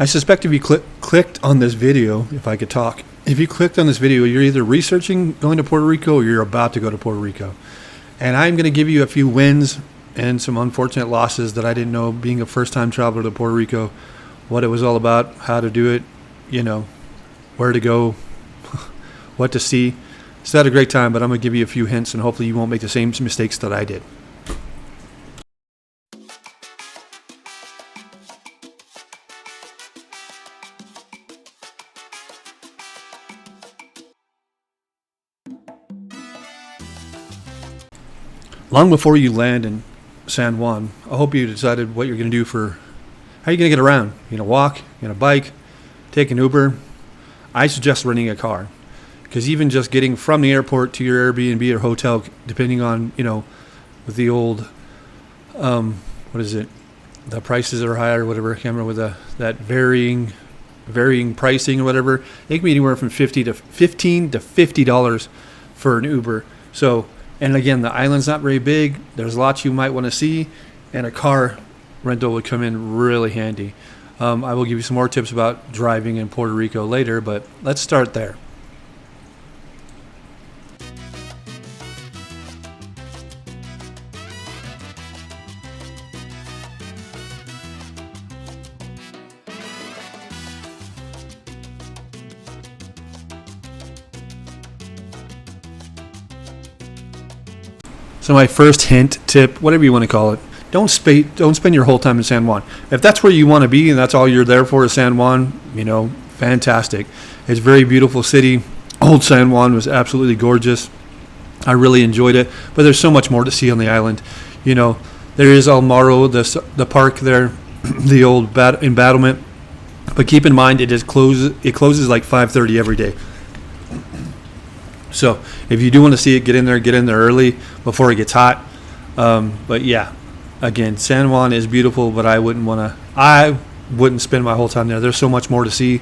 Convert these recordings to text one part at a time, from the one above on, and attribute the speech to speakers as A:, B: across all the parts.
A: I suspect if you clicked on this video, if I could talk, if you clicked on this video, you're either researching going to Puerto Rico or you're about to go to Puerto Rico. And I'm going to give you a few wins and some unfortunate losses that I didn't know, being a first-time traveler to Puerto Rico, what it was all about, how to do it, where to go, what to see. So I had a great time, but I'm going to give you a few hints, and hopefully you won't make the same mistakes that I did. Long before you land in San Juan, I hope you decided what you're going to do for how you're going to get around. You're going to walk, you're going to bike, take an Uber. I suggest renting a car, because even just getting from the airport to your Airbnb or hotel, depending on, with the old, the prices are higher or whatever, I can't remember, with that varying pricing or whatever, it can be anywhere from $15 to $50 for an Uber. So, and again, the island's not very big. There's lots you might want to see, and a car rental would come in really handy. I will give you some more tips about driving in Puerto Rico later, but let's start there. So my first hint, tip, whatever you want to call it, don't spend your whole time in San Juan. If that's where you want to be and that's all you're there for is San Juan, fantastic. It's a very beautiful city. Old San Juan was absolutely gorgeous. I really enjoyed it, but there's so much more to see on the island. There is Almaro, the park there, the old embattlement. But keep in mind, it closes like 5:30 every day. So if you do want to see it, get in there early before it gets hot. But yeah, again, San Juan is beautiful, but I wouldn't spend my whole time there. There's so much more to see.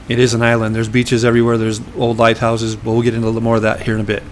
A: It is an island. There's beaches everywhere. There's old lighthouses, but we'll get into a little more of that here in a bit.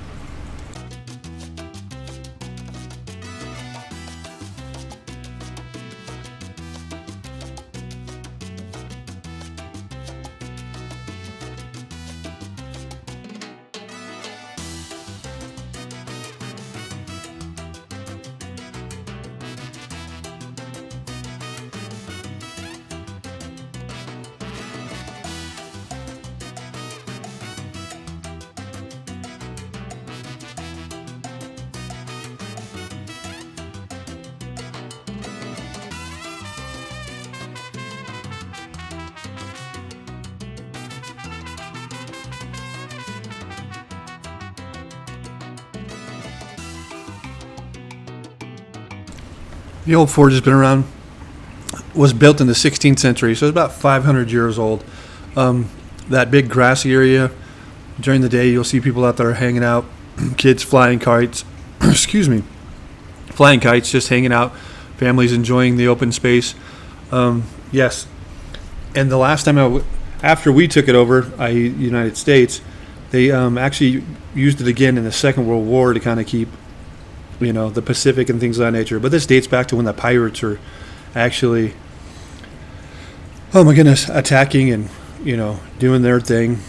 A: The old fort has been around, was built in the 16th century, so it's about 500 years old. That big grassy area, during the day you'll see people out there hanging out, kids flying kites, just hanging out, families enjoying the open space. Yes, and the last time after we took it over, i.e. the United States, they actually used it again in the Second World War to kind of keep the Pacific and things of that nature. But this dates back to when the pirates were actually, attacking and, doing their thing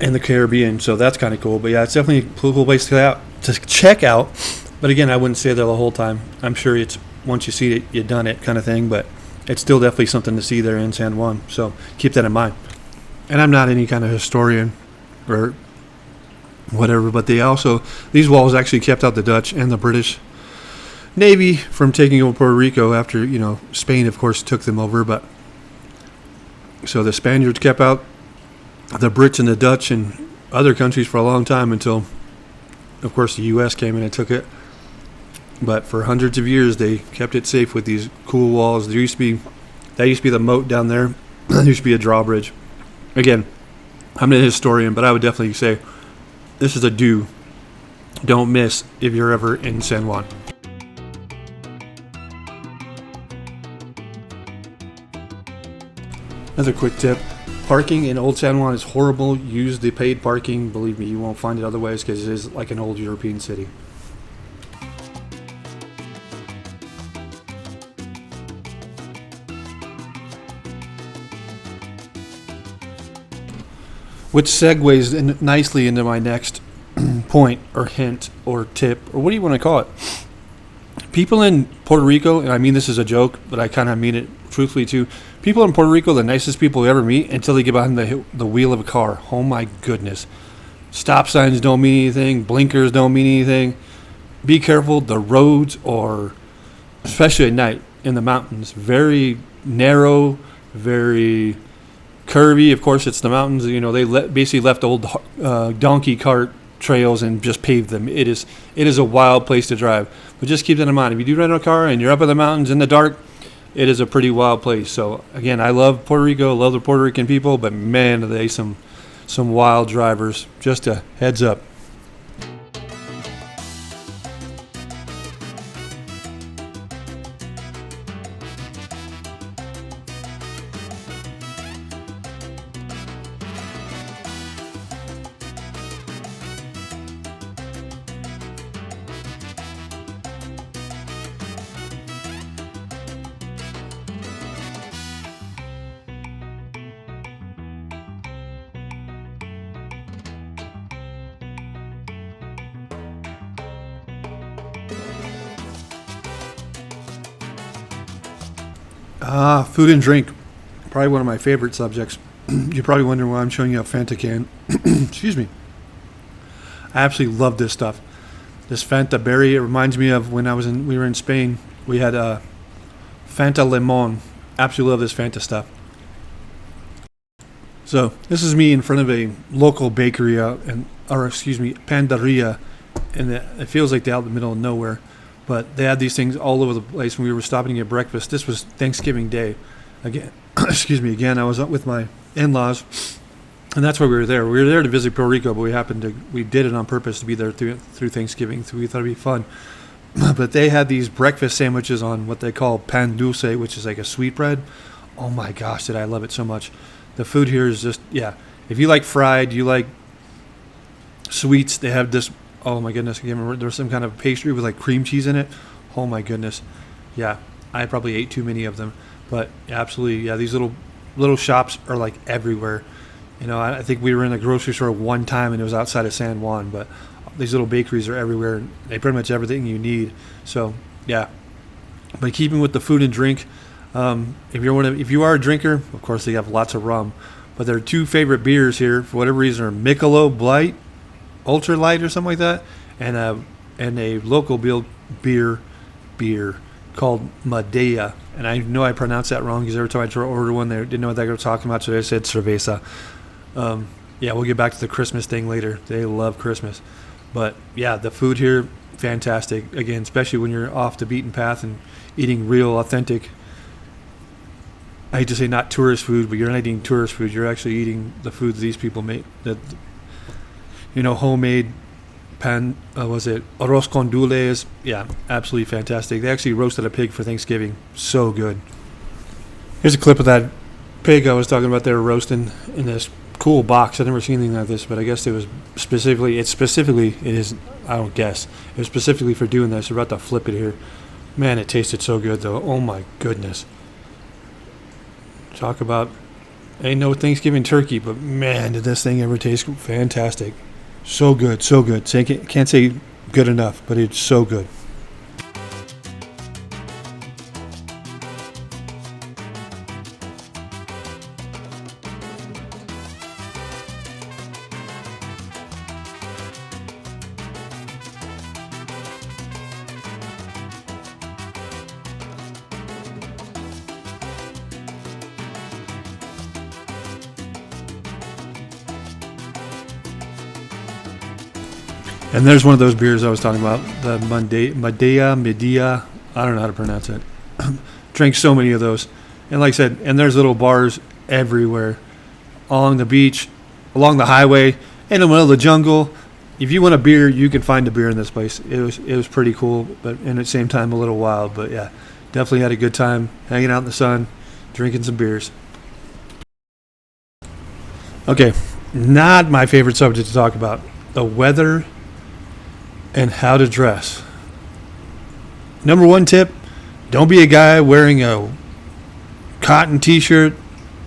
A: in the Caribbean. So that's kind of cool. But yeah, it's definitely a cool place to check out. But again, I wouldn't stay there the whole time. I'm sure it's, once you see it, you've done it kind of thing. But it's still definitely something to see there in San Juan. So keep that in mind. And I'm not any kind of historian or whatever, but these walls actually kept out the Dutch and the British Navy from taking over Puerto Rico after, Spain, of course, took them over. But so the Spaniards kept out the Brits and the Dutch and other countries for a long time until, of course, the U.S. came in and took it. But for hundreds of years, they kept it safe with these cool walls. That used to be the moat down there. There used to be a drawbridge. Again, I'm not a historian, but I would definitely say this is a don't miss if you're ever in San Juan. Another quick tip. Parking in Old San Juan is horrible. Use the paid parking. Believe me, you won't find it otherwise because it is like an old European city. which segues nicely into my next point or hint or tip, or what do you want to call it? People in Puerto Rico, and I mean this is a joke, but I kind of mean it truthfully too. People in Puerto Rico, the nicest people you ever meet until they get behind the wheel of a car. Oh my goodness. Stop signs don't mean anything. Blinkers don't mean anything. Be careful. The roads are, especially at night in the mountains, very narrow, very curvy. Of course, it's the mountains. You know, they basically left old donkey cart trails and just paved them. It is a wild place to drive. But just keep that in mind. If you do rent a car and you're up in the mountains in the dark, it is a pretty wild place. So again, I love Puerto Rico, love the Puerto Rican people, but man, are they some wild drivers. Just a heads up. Food and drink. Probably one of my favorite subjects. You're probably wondering why I'm showing you a Fanta can. Excuse me. I absolutely love this stuff. This Fanta berry, it reminds me of when we were in Spain. We had Fanta limon. Absolutely love this Fanta stuff. So this is me in front of a local bakery pandaria, and it feels like they're out in the middle of nowhere. But they had these things all over the place when we were stopping to get breakfast. This was Thanksgiving Day. Again, again, I was up with my in-laws, and that's why we were there. We were there to visit Puerto Rico, but we did it on purpose to be there through Thanksgiving. So we thought it'd be fun. But they had these breakfast sandwiches on what they call pan dulce, which is like a sweet bread. Oh my gosh, did I love it so much. The food here is just, yeah. If you like fried, you like sweets, they have this. Oh my goodness, I can't remember. There was some kind of pastry with like cream cheese in it. Oh my goodness. Yeah, I probably ate too many of them. But absolutely, yeah, these little shops are like everywhere. You know, I think we were in a grocery store one time and it was outside of San Juan. But these little bakeries are everywhere. And they pretty much everything you need. So, yeah. But keeping with the food and drink, if you are a drinker, of course they have lots of rum. But their two favorite beers here, for whatever reason, are Michelob Light, Ultra Light or something like that, and a local beer called Madea. And I know I pronounced that wrong because every time I tried to order one, they didn't know what they were talking about, so they said cerveza. Yeah, we'll get back to the Christmas thing later. They love Christmas. But yeah, the food here, fantastic. Again, especially when you're off the beaten path and eating real, authentic, I hate to say not tourist food, but you're not eating tourist food. You're actually eating the foods these people make. Homemade arroz con dules. Yeah, absolutely fantastic. They actually roasted a pig for Thanksgiving. So good. Here's a clip of that pig I was talking about. They were roasting in this cool box. I've never seen anything like this, but I guess it was specifically, I don't guess. It was specifically for doing this. We're about to flip it here. Man, it tasted so good though. Oh my goodness. Talk about, ain't no Thanksgiving turkey, but man, did this thing ever taste fantastic. So good, so good. Can't say good enough, but it's so good. And there's one of those beers I was talking about, the Medea. I don't know how to pronounce it. Drank so many of those. And like I said, and there's little bars everywhere. Along the beach, along the highway, in the middle of the jungle. If you want a beer, you can find a beer in this place. It was pretty cool, but at the same time a little wild. But yeah, definitely had a good time hanging out in the sun, drinking some beers. Okay, not my favorite subject to talk about. The weather and how to dress. Number one tip, don't be a guy wearing a cotton t-shirt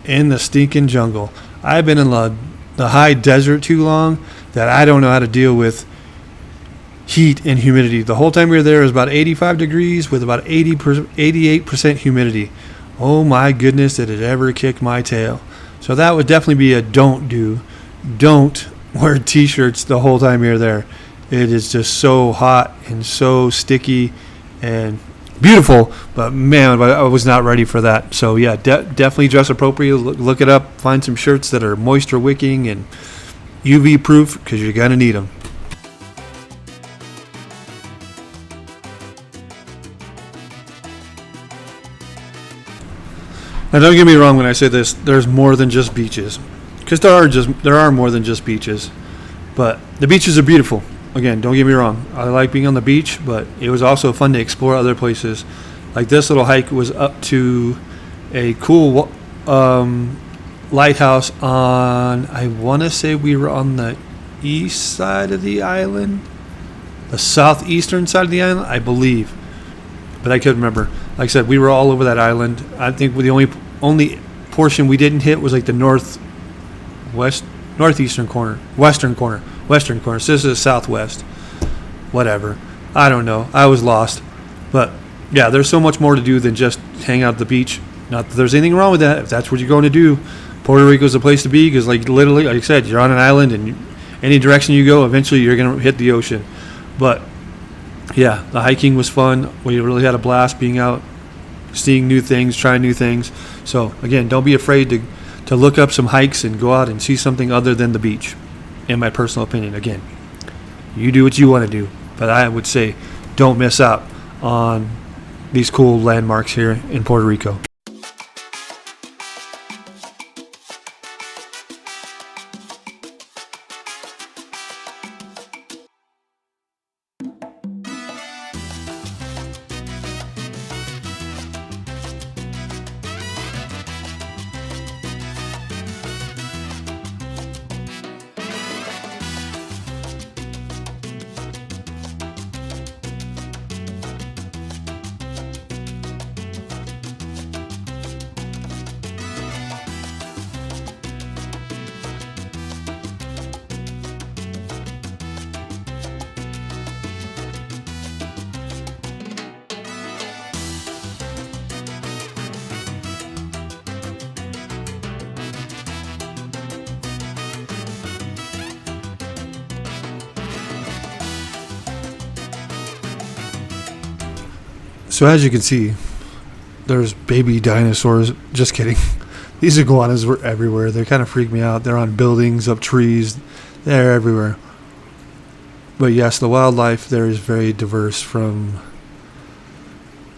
A: in the stinking jungle. I've been in the high desert too long that I don't know how to deal with heat and humidity. The whole time we were there, it was about 85 degrees with about 88% humidity. Oh my goodness, did it ever kick my tail. So that would definitely be a don't do. Don't wear t-shirts the whole time you're there. It is just so hot and so sticky and beautiful, but man, I was not ready for that. So yeah, definitely dress appropriately. Look it up. Find some shirts that are moisture wicking and UV proof because you're gonna need them. Now, don't get me wrong when I say this. There's more than just beaches, because there are more than just beaches. But the beaches are beautiful. Again, don't get me wrong. I like being on the beach, but it was also fun to explore other places. Like this little hike was up to a cool lighthouse on. I want to say we were on the east side of the island, the southeastern side of the island, I believe, but I couldn't remember. Like I said, we were all over that island. I think the only portion we didn't hit was like the northeastern corner, western corner. So this is southwest. Whatever. I don't know. I was lost. But yeah, there's so much more to do than just hang out at the beach. Not that there's anything wrong with that. If that's what you're going to do, Puerto Rico is the place to be, because like literally, like I said, you're on an island, and any direction you go, eventually you're going to hit the ocean. But yeah, the hiking was fun. We really had a blast being out, seeing new things, trying new things. So again, don't be afraid to look up some hikes and go out and see something other than the beach. In my personal opinion, again, you do what you want to do, but I would say don't miss out on these cool landmarks here in Puerto Rico. So as you can see, there's baby dinosaurs. Just kidding. These iguanas were everywhere. They kind of freak me out. They're on buildings, up trees. They're everywhere. But yes, the wildlife there is very diverse, from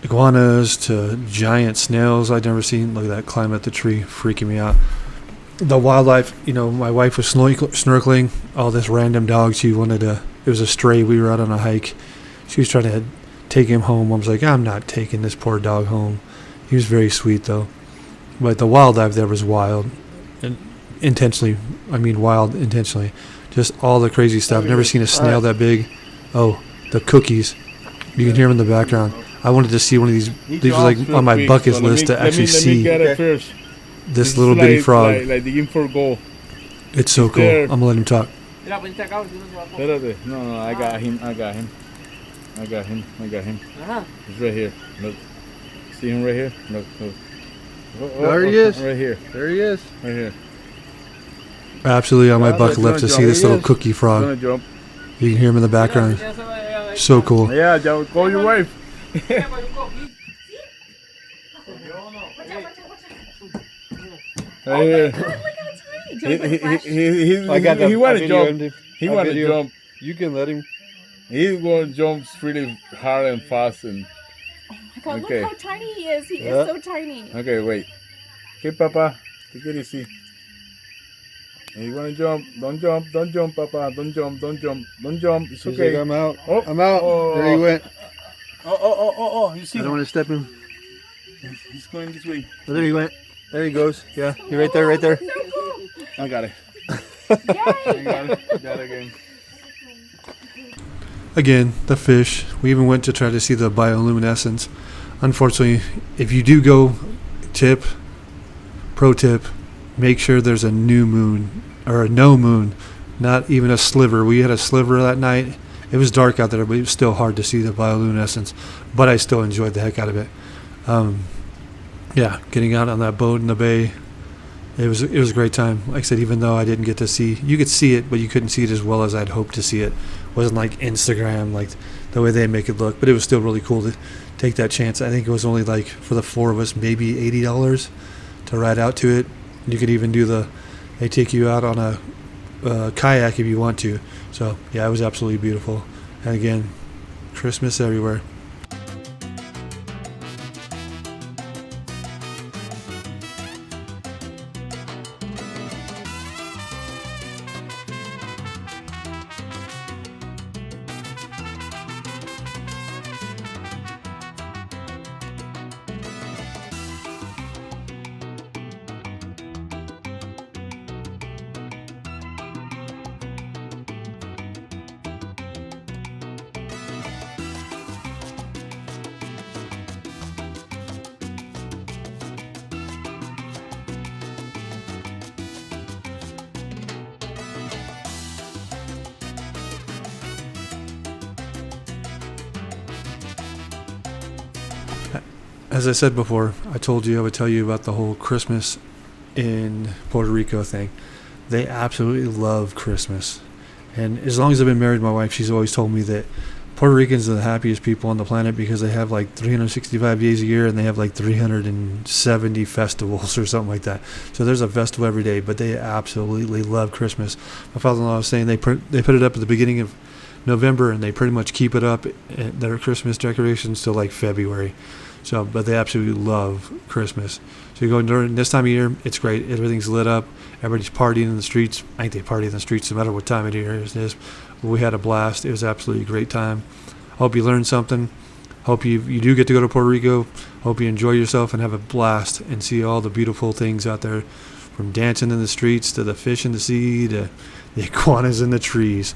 A: iguanas to giant snails I'd never seen. Look at that, climb at the tree, freaking me out. The wildlife, my wife was snorkeling. All this random dog, it was a stray. We were out on a hike. She was trying to take him home. I was like, I'm not taking this poor dog home. He was very sweet though. But the wildlife there was wild. And wild intentionally. Just all the crazy stuff. Never seen a snail that big. Oh, the cookies. You can hear them in the background. I wanted to see one of these. These were like on my bucket list to actually see this little bitty frog.
B: Like digging for gold.
A: It's so cool. I'm gonna let him talk.
B: No, I got him. He's right here. Look. See him right here? Look.
A: There he is.
B: Right here.
A: There he is.
B: Right here.
A: Absolutely on my bucket list to see this little cookie frog.
B: Gonna jump.
A: You can hear him in the background. So cool.
B: Yeah, call your wife. Right here. He want to jump. He want to jump.
A: You can let him.
B: He's going to jump really hard and fast. And
C: oh my God, okay. Look how tiny he is. He is so tiny.
B: Okay, wait. Okay, Papa. Take it easy. You want to jump. Don't jump, Papa. Don't jump. It's okay.
A: I'm out.
B: Oh.
A: I'm out.
B: Oh.
A: There he went.
B: Oh. You see?
A: I don't want to step him.
B: He's going this way.
A: Oh, there he went. There he goes. Yeah, you're right there.
C: So cool.
B: I got it.
C: Yay.
B: Got it again.
A: Again, the fish. We even went to try to see the bioluminescence. Unfortunately, if you do go, pro tip, make sure there's a new moon or no moon, not even a sliver. We had a sliver that night. It was dark out there, but it was still hard to see the bioluminescence. But I still enjoyed the heck out of it. Yeah, getting out on that boat in the bay, it was a great time. Like I said, even though I didn't get to see, you could see it, but you couldn't see it as well as I'd hoped to see it. It wasn't like Instagram, like the way they make it look, but it was still really cool to take that chance. I think it was only like for the four of us, maybe $80 to ride out to it. You could even do they take you out on a kayak if you want to. So yeah, it was absolutely beautiful. And again, Christmas everywhere. As I said before, I told you I would tell you about the whole Christmas in Puerto Rico thing. They absolutely love Christmas. And as long as I've been married to my wife, she's always told me that Puerto Ricans are the happiest people on the planet because they have like 365 days a year and they have like 370 festivals or something like that. So there's a festival every day, but they absolutely love Christmas. My father-in-law was saying they put it up at the beginning of November and they pretty much keep it up, their Christmas decorations, till like February. So, but they absolutely love Christmas. So you go during this time of year, it's great. Everything's lit up. Everybody's partying in the streets. I think they party in the streets no matter what time of year it is. We had a blast. It was absolutely a great time. Hope you learned something. Hope you do get to go to Puerto Rico. Hope you enjoy yourself and have a blast and see all the beautiful things out there, from dancing in the streets to the fish in the sea to the iguanas in the trees.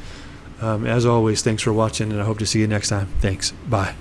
A: As always, thanks for watching, and I hope to see you next time. Thanks. Bye.